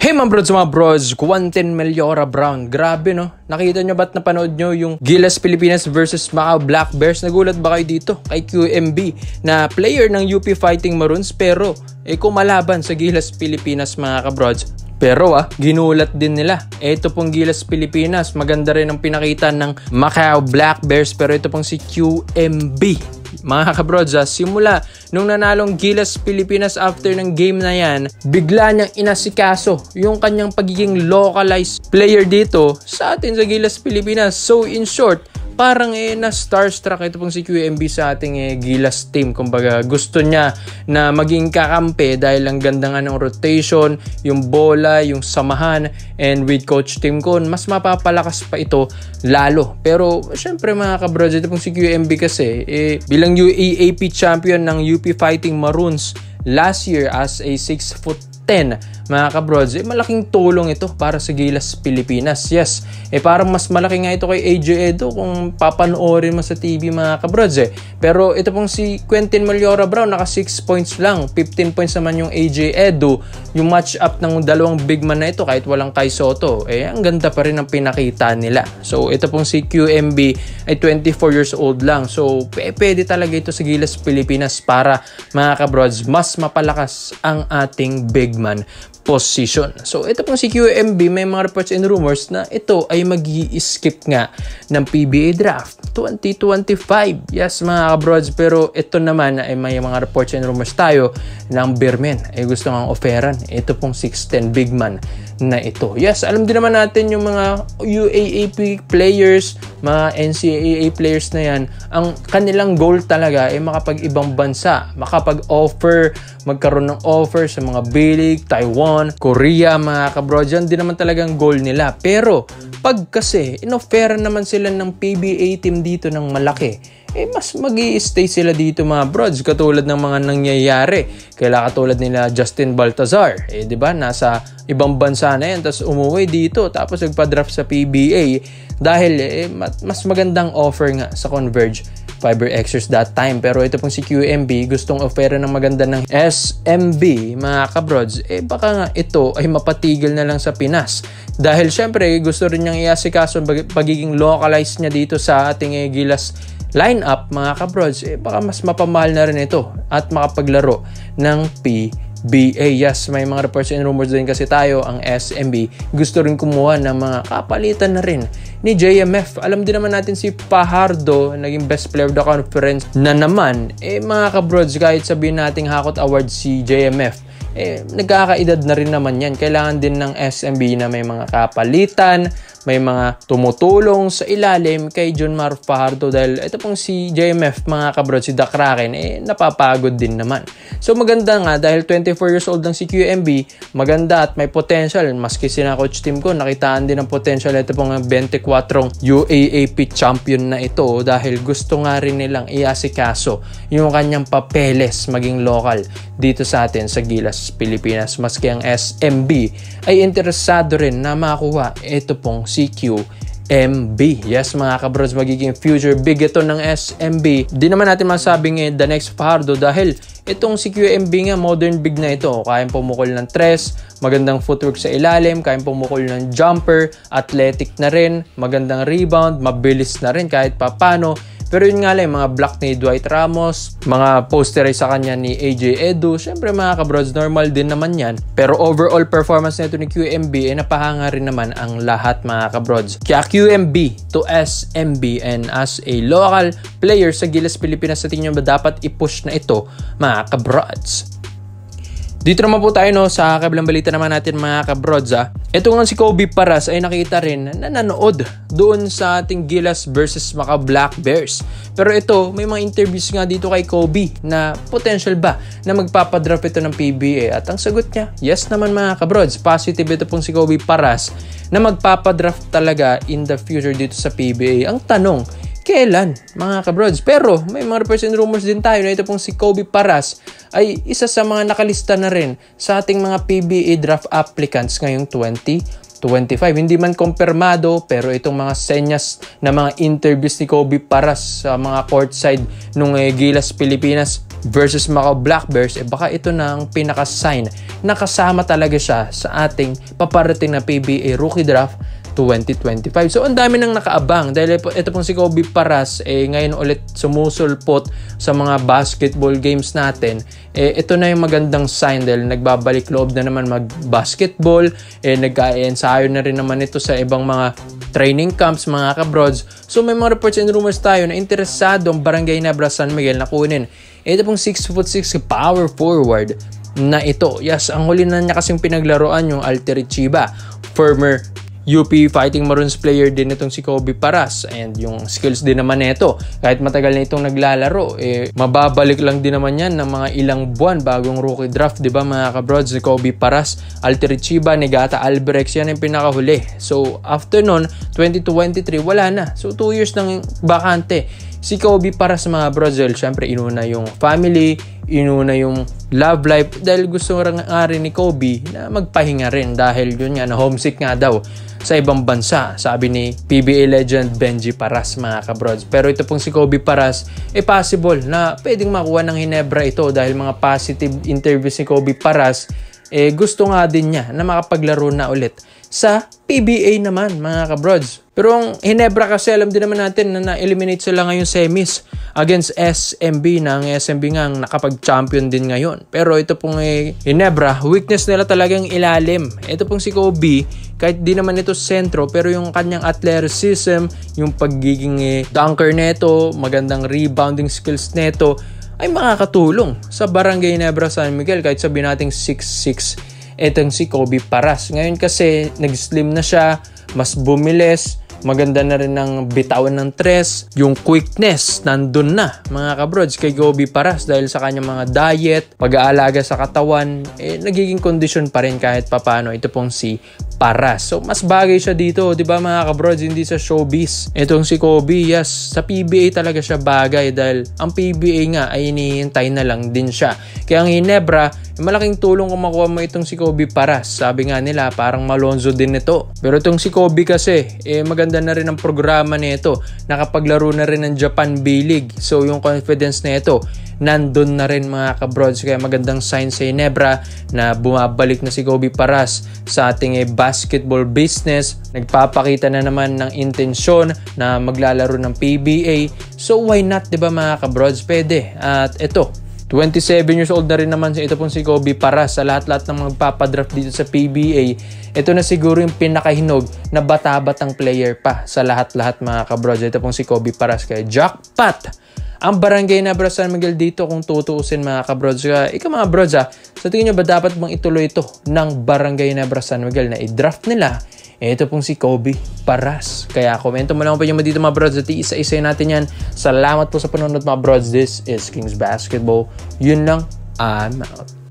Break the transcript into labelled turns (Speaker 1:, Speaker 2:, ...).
Speaker 1: Hey mga bros, Quentin Meliora Brown. Grabe no, nakita nyo ba't napanood nyo yung Gilas Pilipinas versus Macau Black Bears? Nagulat ba kayo dito kay QMB na player ng UP Fighting Maroons pero kumalaban sa Gilas Pilipinas mga kabrods? Pero ginulat din nila. Ito pong Gilas Pilipinas, maganda rin ang pinakita ng Macau Black Bears pero ito pong si QMB. Mga kabrods, simula nung nanalong Gilas Pilipinas after ng game na yan, bigla niyang inasikaso yung kanyang pagiging localized player dito sa atin sa Gilas Pilipinas. So in short, parang na starstruck ito pong si QMB sa ating Gilas team. Kumbaga gusto niya na maging kakampi dahil ang ganda nga ng rotation, yung bola, yung samahan, and with Coach Tim Con, mas mapapalakas pa ito lalo. Pero syempre mga kabrods, ito pong si QMB kasi bilang UAAP champion ng UP Fighting Maroons last year as a 6'10", mga kabrods, malaking tulong ito para sa Gilas Pilipinas. Yes, parang mas malaki nga ito kay AJ Edo kung papanoorin mo sa TV mga kabrods Pero ito pong si Quentin Meliora Brown, naka 6 points lang, 15 points naman yung AJ Edo. Yung match up ng dalawang big man na ito kahit walang Kai Soto, ang ganda pa rin ang pinakita nila. So ito pong si QMB ay 24 years old lang. So pwede talaga ito sa Gilas Pilipinas para mga kabrods mas mapalakas ang ating big man position. So ito pong si QMB, may mga reports and rumors na ito ay mag-i-skip nga ng PBA Draft 2025. Yes mga kabrods, pero ito naman ay may mga reports and rumors tayo ng Beermen ay gusto ngang offeran ito pong 6'10" big man na ito. Yes, alam din naman natin yung mga UAAP players, mga NCAA players na yan, ang kanilang goal talaga ay makapag-ibang bansa, makapag-offer, magkaroon ng offer sa mga B-League, Taiwan, Korea, mga kabrods. Yan din naman talagang goal nila. Pero pag kasi inofferan naman sila ng PBA team dito ng malaki, mas mag-i-stay sila dito mga brods, katulad ng mga nangyayari. Kaya katulad nila Justin Baltazar, di ba? Nasa ibang bansa na yan, tapos umuwi dito, tapos nagpa-draft sa PBA dahil mas magandang offer nga sa Converge Fiber Xers that time. Pero ito pong si QMB, gustong offer ng maganda ng SMB, mga kabrods, baka nga ito ay mapatigil na lang sa Pinas. Dahil syempre, gusto rin niyang iasikaso pagiging localized niya dito sa ating Gilas lineup, mga kabrods, baka mas mapamahal na rin ito at makapaglaro ng PBA. Yes, may mga reports and rumors din kasi tayo, ang SMB gusto rin kumuha ng mga kapalitan na rin ni JMF. Alam din naman natin si Fajardo, naging best player of the conference na naman. Mga kabrods, kahit sabihin nating hakot award si JMF, nagkakaedad na rin naman yan. Kailangan din ng SMB na may mga kapalitan, may mga tumutulong sa ilalim kay John Mar Fajardo dahil ito pong si JMF, mga kabrods, si The Kraken, napapagod din naman. So maganda nga dahil 24 years old lang si QMB, maganda at may potential. Maski sina Coach Tim Con, nakitaan din ang potential ito pong 24 UAAP champion na ito dahil gusto nga rin nilang iasikaso yung kanyang papeles maging local dito sa atin sa Gilas Pilipinas. Maski ang SMB ay interesado rin na makuha ito pong si QMB. Yes mga kabrods, magiging future big ito ng SMB. Di naman natin masabing the next Fajardo dahil itong si QMB nga modern big na ito. Kayang pumukol ng tres, magandang footwork sa ilalim, kayang pumukol ng jumper, athletic na rin, magandang rebound, mabilis na rin kahit papano. Pero yun nga lang, mga block ni Dwight Ramos, mga poster sa kanya ni AJ Edo, syempre mga kabrods, normal din naman yan. Pero overall performance nito ni QMB, napahanga rin naman ang lahat mga kabrods. Kaya QMB to SMB, and as a local player sa Gilas Pilipinas, sa tingin nyo ba dapat i-push na ito mga kabrods? Dito naman po tayo sa kabilang balita naman natin mga kabrods. Ito nga si Kobe Paras ay nakita rin na nanood doon sa ating Gilas versus Macau Black Bears. Pero ito, may mga interviews nga dito kay Kobe na potential ba na magpapadraft ito ng PBA? At ang sagot niya, yes naman mga kabrods. Positive ito pong si Kobe Paras na magpapadraft talaga in the future dito sa PBA. Ang tanong, kailan mga kabrods? Pero may mga reports and rumors din tayo na ito pong si Kobe Paras ay isa sa mga nakalista na rin sa ating mga PBA draft applicants ngayong 2025. Hindi man kumpirmado, pero itong mga senyas na mga interviews ni Kobe Paras sa mga courtside nung Gilas Pilipinas, versus Macau Black Bears, baka ito na ang pinaka-sign na kasama talaga siya sa ating paparating na PBA Rookie Draft 2025. So, ang dami nang nakaabang dahil ito pong si Kobe Paras ngayon ulit sumusulpot sa mga basketball games natin. Ito na yung magandang sign dahil nagbabalik loob na naman mag-basketball. Nag-ensayo na rin naman ito sa ibang mga training camps, mga kabrods. So, may mga reports and rumors tayo na interesado ang Barangay Nebra San Miguel na kunin ito pong 6'6" power forward na ito. Yes, ang huli na niya kasing pinaglaruan yung Alter Chiba, former UP Fighting Maroons player din itong si Kobe Paras, and yung skills din naman nito kahit matagal na itong naglalaro mababalik lang din naman yan ng mga ilang buwan bagong rookie draft, di ba mga kabrods? Si Kobe Paras, Alter Chiba, Negata Alberex, yan yung pinakahuli. So after nun 2023 wala na, so 2 years nang bakante si Kobe Paras mga brods. Syempre inuna yung family, inuna yung love life dahil gusto nga rin ni Kobe na magpahinga rin dahil yun nga na homesick nga daw sa ibang bansa, sabi ni PBA legend Benji Paras mga kabrods. Pero ito pong si Kobe Paras possible na pwedeng makuha ng Hinebra ito dahil mga positive interviews ni Kobe Paras gusto nga din niya na makapaglaro na ulit sa PBA naman mga kabrods. Pero ang Hinebra kasi alam din naman natin na na-eliminate sila ngayon semis against SMB, na ang SMB nga ang nakapag-champion din ngayon. Pero ito pong Hinebra, weakness nila talagang ilalim. Ito pong si Kobe, kahit di naman ito sentro, pero yung kanyang athleticism, yung pagiging dunker neto, magandang rebounding skills neto, ay makakatulong sa Barangay Nebra San Miguel kahit sabihin nating 6'6" etong si Kobe Paras. Ngayon kasi nag-slim na siya, mas bumilis, maganda na rin ng bitawan ng tres, yung quickness nandun na mga kabrods kay Kobe Paras dahil sa kanyang mga diet, pag-aalaga sa katawan, nagiging condition pa rin kahit papano ito pong si Paras. So mas bagay siya dito, di ba mga kabrods, hindi sa showbiz. Itong si Kobe, yes, sa PBA talaga siya bagay dahil ang PBA nga ay hinihintay na lang din siya. Kaya ang Hinebra, malaking tulong kung makuha mo itong si Kobe Paras. Sabi nga nila, parang Malonzo din ito. Pero itong si Kobe kasi, maganda na rin ang programa nito. Nakapaglaro na rin ng Japan B-League. So yung confidence nito, nandun na rin mga kabrods. Kaya magandang sign sa Hinebra na bumabalik na si Kobe Paras sa ating basketball business. Nagpapakita na naman ng intensyon na maglalaro ng PBA. So why not, diba mga kabrods? Pwede. At ito, 27 years old na rin naman ito pong si Kobe Paras. Sa lahat-lahat ng magpapadraft dito sa PBA, ito na siguro yung pinakahinog na bata-batang player pa sa lahat-lahat mga kabrods. Ito pong si Kobe Paras. Kaya jackpot ang Barangay Nebra San Miguel dito kung tutuusin mga kabrods. Ikaw mga brods sa tingin nyo ba dapat bang ituloy ito ng Barangay Nebra San Miguel na i-draft nila ito pong si Kobe Paras? Kaya komento mo lang po yung dito mga brods at isa-isa natin yan. Salamat po sa panonood mga brods. This is Kings Basketball. Yun lang, I'm out.